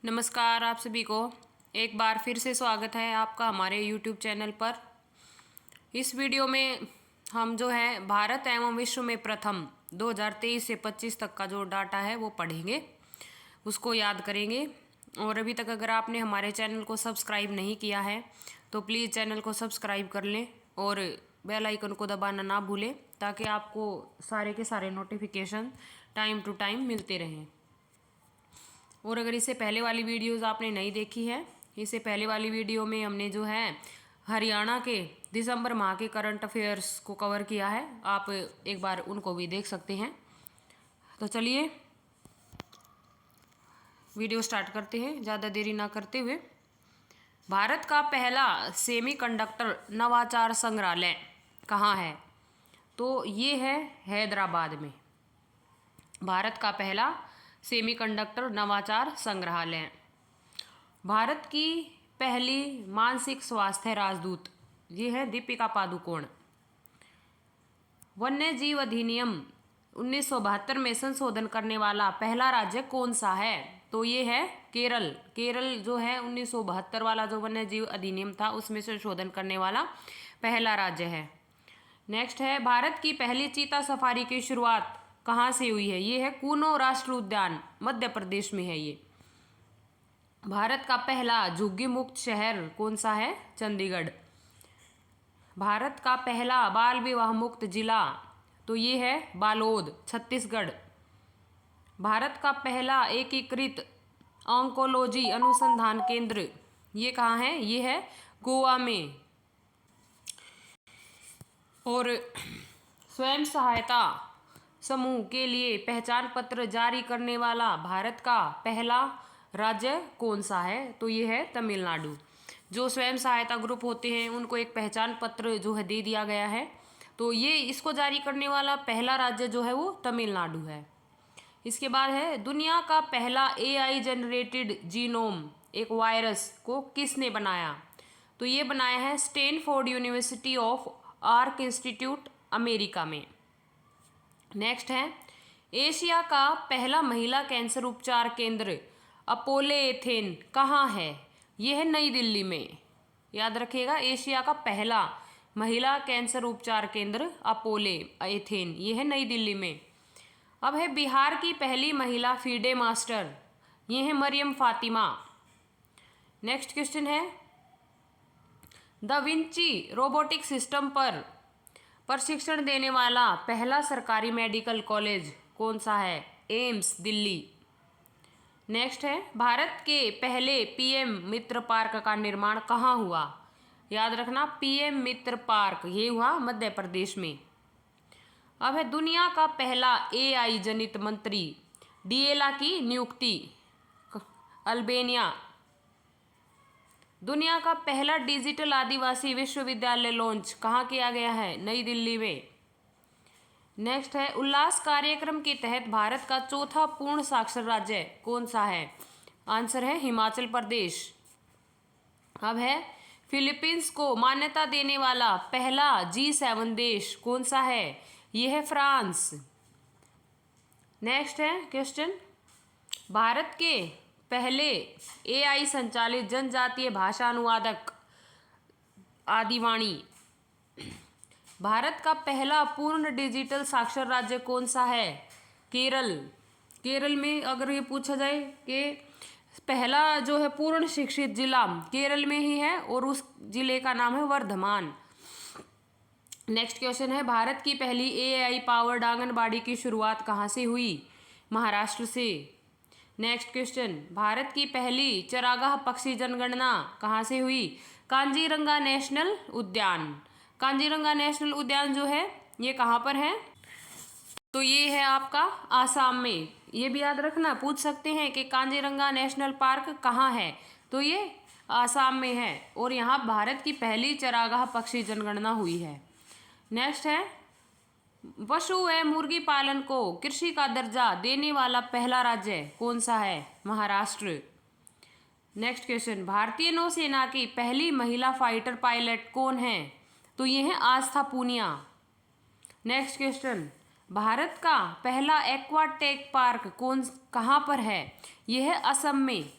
नमस्कार आप सभी को एक बार फिर से स्वागत है आपका हमारे YouTube चैनल पर। इस वीडियो में हम जो है भारत एवं विश्व में प्रथम 2023 से 25 तक का जो डाटा है वो पढ़ेंगे, उसको याद करेंगे। और अभी तक अगर आपने हमारे चैनल को सब्सक्राइब नहीं किया है तो प्लीज़ चैनल को सब्सक्राइब कर लें और बेल आइकन को दबाना ना भूलें, ताकि आपको सारे के सारे नोटिफिकेशन टाइम टू टाइम मिलते रहें। और अगर इससे पहले वाली वीडियोस आपने नहीं देखी है, इससे पहले वाली वीडियो में हमने जो है हरियाणा के दिसंबर माह के करंट अफेयर्स को कवर किया है, आप एक बार उनको भी देख सकते हैं। तो चलिए वीडियो स्टार्ट करते हैं ज़्यादा देरी ना करते हुए। भारत का पहला सेमीकंडक्टर नवाचार संग्रहालय कहाँ है? तो ये है हैदराबाद में। भारत का पहला सेमीकंडक्टर नवाचार संग्रहालय। भारत की पहली मानसिक स्वास्थ्य राजदूत ये है दीपिका पादुकोण। वन्य जीव अधिनियम 1972 में संशोधन करने वाला पहला राज्य कौन सा है? तो ये है केरल। केरल जो है 1972 वाला जो वन्य जीव अधिनियम था उसमें संशोधन करने वाला पहला राज्य है। नेक्स्ट है भारत की पहली चीता सफारी की शुरुआत कहाँ से हुई है? ये है कूनो राष्ट्रीय उद्यान, मध्य प्रदेश में है ये। भारत का पहला झुग्गी मुक्त शहर कौन सा है? चंडीगढ़। भारत का पहला बाल विवाह मुक्त जिला तो ये है बालोद, छत्तीसगढ़। भारत का पहला एकीकृत ऑन्कोलॉजी अनुसंधान केंद्र ये कहाँ है? ये है गोवा में। और स्वयं सहायता समूह के लिए पहचान पत्र जारी करने वाला भारत का पहला राज्य कौन सा है? तो ये है तमिलनाडु। जो स्वयं सहायता ग्रुप होते हैं उनको एक पहचान पत्र जो है दे दिया गया है, तो ये इसको जारी करने वाला पहला राज्य जो है वो तमिलनाडु है। इसके बाद है दुनिया का पहला AI जनरेटेड जीनोम एक वायरस को किसने बनाया? तो ये बनाया है Stanford university of arc institute America में। नेक्स्ट है एशिया का पहला महिला कैंसर उपचार केंद्र अपोलो एथेन कहाँ है? यह है नई दिल्ली में। याद रखिएगा, एशिया का पहला महिला कैंसर उपचार केंद्र अपोलो एथेन, यह है नई दिल्ली में। अब है बिहार की पहली महिला फीडे मास्टर, ये है मरियम फातिमा। नेक्स्ट क्वेश्चन है द विंची रोबोटिक सिस्टम पर प्रशिक्षण देने वाला पहला सरकारी मेडिकल कॉलेज कौन सा है? एम्स दिल्ली। नेक्स्ट है भारत के पहले PM मित्र पार्क का निर्माण कहाँ हुआ? याद रखना PM मित्र पार्क ये हुआ मध्य प्रदेश में। अब है दुनिया का पहला AI जनित मंत्री डिएला की नियुक्ति अल्बानिया। दुनिया का पहला डिजिटल आदिवासी विश्वविद्यालय लॉन्च कहाँ किया गया है? नई दिल्ली में। नेक्स्ट है उल्लास कार्यक्रम के तहत भारत का चौथा पूर्ण साक्षर राज्य कौन सा है? आंसर है हिमाचल प्रदेश। अब है फिलीपींस को मान्यता देने वाला पहला G7 देश कौन सा है? यह है फ्रांस। नेक्स्ट है क्वेश्चन भारत के पहले AI संचालित जनजातीय भाषा अनुवादक आदिवाणी। भारत का पहला पूर्ण डिजिटल साक्षर राज्य कौन सा है? केरल। केरल में अगर ये पूछा जाए कि पहला जो है पूर्ण शिक्षित जिला केरल में ही है और उस जिले का नाम है वर्धमान। नेक्स्ट क्वेश्चन है भारत की पहली AI पावर्ड आंगनबाड़ी की शुरुआत कहाँ से हुई? महाराष्ट्र से। नेक्स्ट क्वेश्चन भारत की पहली चरागाह पक्षी जनगणना कहाँ से हुई? कांजीरंगा नेशनल उद्यान। कांजीरंगा नेशनल उद्यान जो है ये कहाँ पर है? तो ये है आपका आसाम में। ये भी याद रखना, पूछ सकते हैं कि कांजीरंगा नेशनल पार्क कहाँ है? तो ये आसाम में है और यहाँ भारत की पहली चरागाह पक्षी जनगणना हुई है। नेक्स्ट है पशु व मुर्गी पालन को कृषि का दर्जा देने वाला पहला राज्य कौन सा है? महाराष्ट्र। नेक्स्ट क्वेश्चन भारतीय नौसेना की पहली महिला फाइटर पायलट कौन है? तो ये है आस्था पूनिया। नेक्स्ट क्वेश्चन भारत का पहला एक्वाटेक पार्क कहाँ पर है? यह है असम में।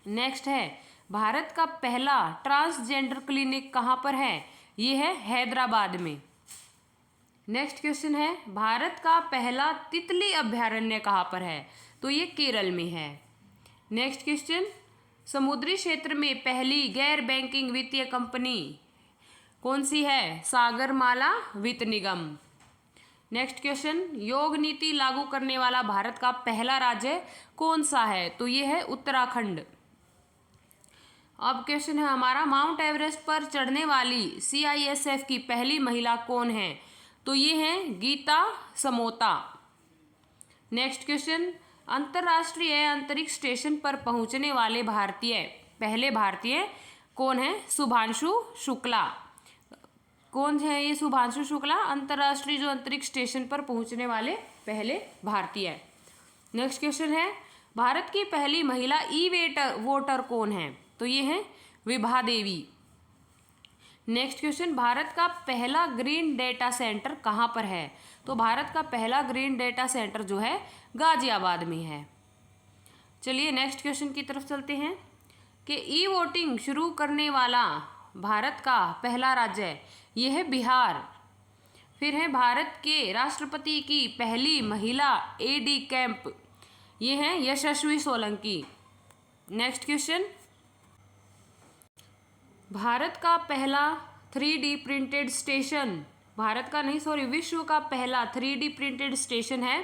नेक्स्ट है भारत का पहला ट्रांसजेंडर क्लिनिक कहाँ पर है? ये है हैदराबाद में। नेक्स्ट क्वेश्चन है भारत का पहला तितली अभयारण्य कहाँ पर है? तो ये केरल में है। नेक्स्ट क्वेश्चन समुद्री क्षेत्र में पहली गैर बैंकिंग वित्तीय कंपनी कौन सी है? सागरमाला वित्त निगम। नेक्स्ट क्वेश्चन योग नीति लागू करने वाला भारत का पहला राज्य कौन सा है? तो ये है उत्तराखंड। अब क्वेश्चन है हमारा माउंट एवरेस्ट पर चढ़ने वाली CISF की पहली महिला कौन है? तो ये है गीता समोता। नेक्स्ट क्वेश्चन अंतर्राष्ट्रीय अंतरिक्ष स्टेशन पर पहुंचने वाले पहले भारतीय कौन है? शुभांशु शुक्ला। कौन है ये शुभांशु शुक्ला? अंतर्राष्ट्रीय जो अंतरिक्ष स्टेशन पर पहुंचने वाले पहले भारतीय। नेक्स्ट क्वेश्चन है भारत की पहली महिला वोटर कौन है? तो ये है विभा देवी। नेक्स्ट क्वेश्चन भारत का पहला ग्रीन डेटा सेंटर कहाँ पर है? तो भारत का पहला ग्रीन डेटा सेंटर जो है गाजियाबाद में है। चलिए नेक्स्ट क्वेश्चन की तरफ चलते हैं कि ई वोटिंग शुरू करने वाला भारत का पहला राज्य ये है बिहार। फिर है भारत के राष्ट्रपति की पहली महिला AD कैंप ये है यशस्वी सोलंकी। नेक्स्ट क्वेश्चन भारत का पहला 3D प्रिंटेड स्टेशन विश्व का पहला 3D प्रिंटेड स्टेशन है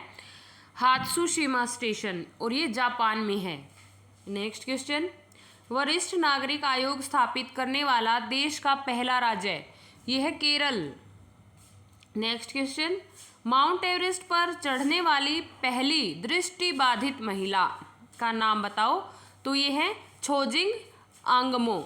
हात्सुशिमा स्टेशन और ये जापान में है। नेक्स्ट क्वेश्चन वरिष्ठ नागरिक आयोग स्थापित करने वाला देश का पहला राज्य ये है Kerala. Next question mount Everest पर चढ़ने वाली पहली दृष्टिबाधित महिला का नाम बताओ? तो ये है छोजिंग आंगमो।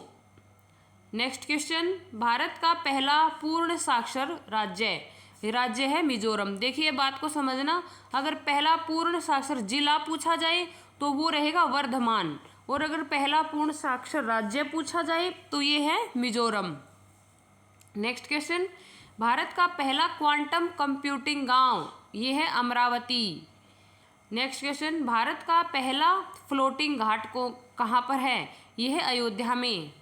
नेक्स्ट क्वेश्चन भारत का पहला पूर्ण साक्षर राज्य है मिजोरम। देखिए बात को समझना, अगर पहला पूर्ण साक्षर जिला पूछा जाए तो वो रहेगा वर्धमान, और अगर पहला पूर्ण साक्षर राज्य पूछा जाए तो ये है मिजोरम। नेक्स्ट क्वेश्चन भारत का पहला क्वांटम कंप्यूटिंग गांव ये है अमरावती। नेक्स्ट क्वेश्चन भारत का पहला फ्लोटिंग घाट को कहाँ पर है? ये है अयोध्या में।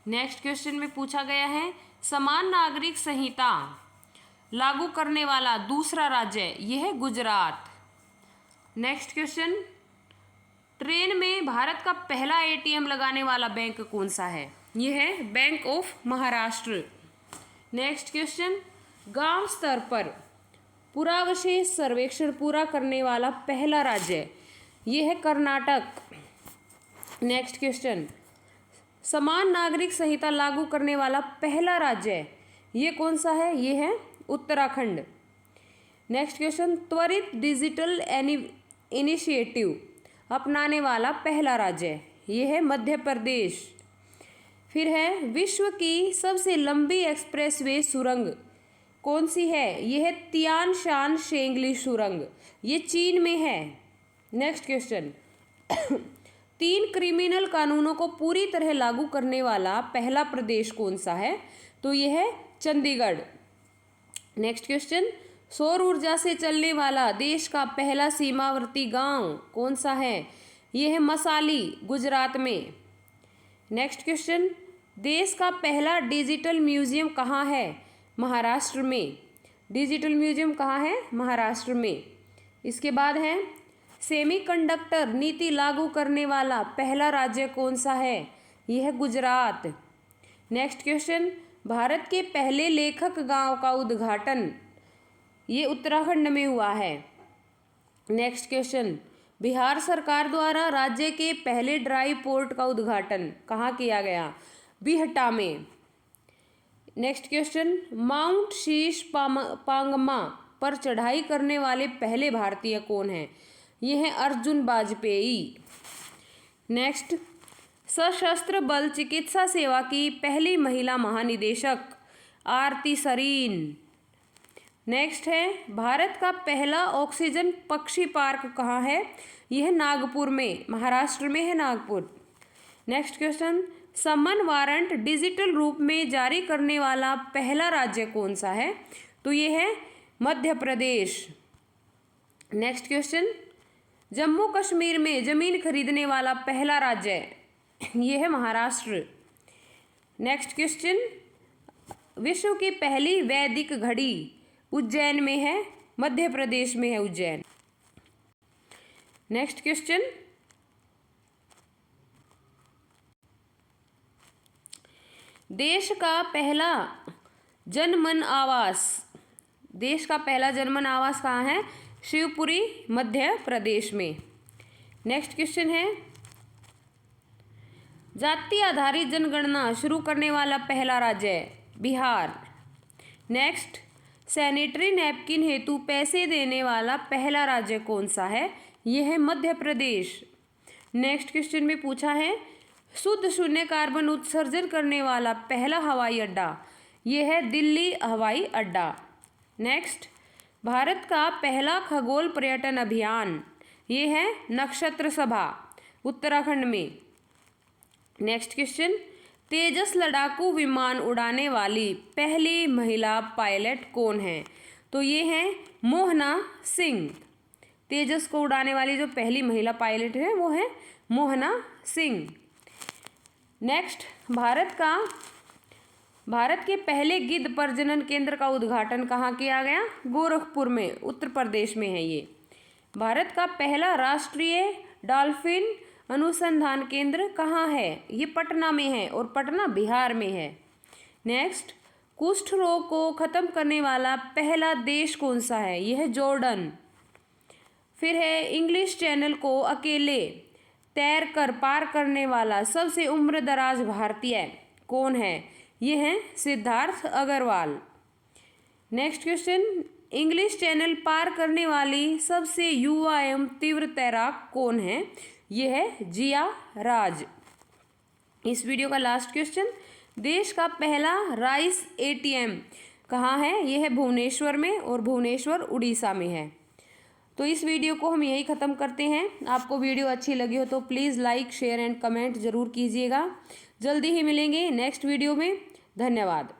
नेक्स्ट क्वेश्चन में पूछा गया है समान नागरिक संहिता लागू करने वाला दूसरा राज्य ये है गुजरात। नेक्स्ट क्वेश्चन ट्रेन में भारत का पहला ATM लगाने वाला बैंक कौन सा है? ये है bank of Maharashtra. Next question गांव स्तर पर पुरावशेष सर्वेक्षण पूरा करने वाला पहला राज्य ये है कर्नाटक। नेक्स्ट क्वेश्चन समान नागरिक संहिता लागू करने वाला पहला राज्य ये कौन सा है? ये है उत्तराखंड। नेक्स्ट क्वेश्चन त्वरित डिजिटल इनिशिएटिव अपनाने वाला पहला राज्य ये है मध्य प्रदेश। फिर है विश्व की सबसे लंबी एक्सप्रेसवे सुरंग कौन सी है? ये है तियान शान शेंगली सुरंग, ये चीन में है। नेक्स्ट क्वेश्चन 3 क्रिमिनल कानूनों को पूरी तरह लागू करने वाला पहला प्रदेश कौन सा है? तो यह है चंडीगढ़। नेक्स्ट क्वेश्चन सौर ऊर्जा से चलने वाला देश का पहला सीमावर्ती गांव कौन सा है? यह है मसाली, गुजरात में। नेक्स्ट क्वेश्चन देश का पहला डिजिटल म्यूजियम कहाँ है? महाराष्ट्र में। डिजिटल म्यूजियम कहाँ है? महाराष्ट्र में। इसके बाद है सेमीकंडक्टर नीति लागू करने वाला पहला राज्य कौन सा है? यह है गुजरात। नेक्स्ट क्वेश्चन भारत के पहले लेखक गांव का उद्घाटन ये उत्तराखंड में हुआ है। नेक्स्ट क्वेश्चन बिहार सरकार द्वारा राज्य के पहले ड्राई पोर्ट का उद्घाटन कहाँ किया गया? बिहटा में। नेक्स्ट क्वेश्चन माउंट शीश पांगमा पर चढ़ाई करने वाले पहले भारतीय कौन हैं? ये है अर्जुन वाजपेयी। नेक्स्ट सशस्त्र बल चिकित्सा सेवा की पहली महिला महानिदेशक आरती सरीन। नेक्स्ट है भारत का पहला ऑक्सीजन पक्षी पार्क कहाँ है? यह है नागपुर में, महाराष्ट्र में है नागपुर। नेक्स्ट क्वेश्चन समन वारंट डिजिटल रूप में जारी करने वाला पहला राज्य कौन सा है? तो ये है मध्य प्रदेश। नेक्स्ट क्वेश्चन जम्मू कश्मीर में जमीन खरीदने वाला पहला राज्य ये है महाराष्ट्र। नेक्स्ट क्वेश्चन, विश्व की पहली वैदिक घड़ी उज्जैन में है, मध्य प्रदेश में है उज्जैन। नेक्स्ट क्वेश्चन, देश का पहला जनमन आवास, देश का पहला जनमन आवास कहाँ है? शिवपुरी, मध्य प्रदेश में। नेक्स्ट क्वेश्चन है, जाति आधारित जनगणना शुरू करने वाला पहला राज्य है बिहार। नेक्स्ट, सैनिटरी नैपकिन हेतु पैसे देने वाला पहला राज्य कौन सा है? यह है मध्य प्रदेश। नेक्स्ट क्वेश्चन में पूछा है, शुद्ध शून्य कार्बन उत्सर्जन करने वाला पहला हवाई अड्डा, यह है दिल्ली हवाई अड्डा। नेक्स्ट, भारत का पहला खगोल पर्यटन अभियान, ये है नक्षत्र सभा, उत्तराखंड में। नेक्स्ट क्वेश्चन, तेजस लड़ाकू विमान उड़ाने वाली पहली महिला पायलट कौन है? तो ये है मोहना सिंह। तेजस को उड़ाने वाली जो पहली महिला पायलट है वो है मोहना सिंह। नेक्स्ट, भारत के पहले गिद्ध प्रजनन केंद्र का उद्घाटन कहाँ किया गया? गोरखपुर में, उत्तर प्रदेश में है ये। भारत का पहला राष्ट्रीय डॉल्फिन अनुसंधान केंद्र कहाँ है? ये पटना में है और पटना बिहार में है। नेक्स्ट, कुष्ठ रोग को खत्म करने वाला पहला देश कौन सा है? यह है जॉर्डन। फिर है, इंग्लिश चैनल को अकेले तैरकर पार करने वाला सबसे उम्रदराज भारतीय कौन है? ये हैं Siddharth Agarwal. Next question, English channel पार करने वाली सबसे युवा एवं तीव्र तैराक कौन है? ये है जिया राज। इस वीडियो का लास्ट क्वेश्चन, देश का पहला राइस एटीएम कहाँ है? यह है भुवनेश्वर में और भुवनेश्वर उड़ीसा में है। तो इस वीडियो को हम यही ख़त्म करते हैं। आपको वीडियो अच्छी लगी हो तो please like, share and comment ज़रूर कीजिएगा। जल्दी ही मिलेंगे नेक्स्ट वीडियो में। धन्यवाद।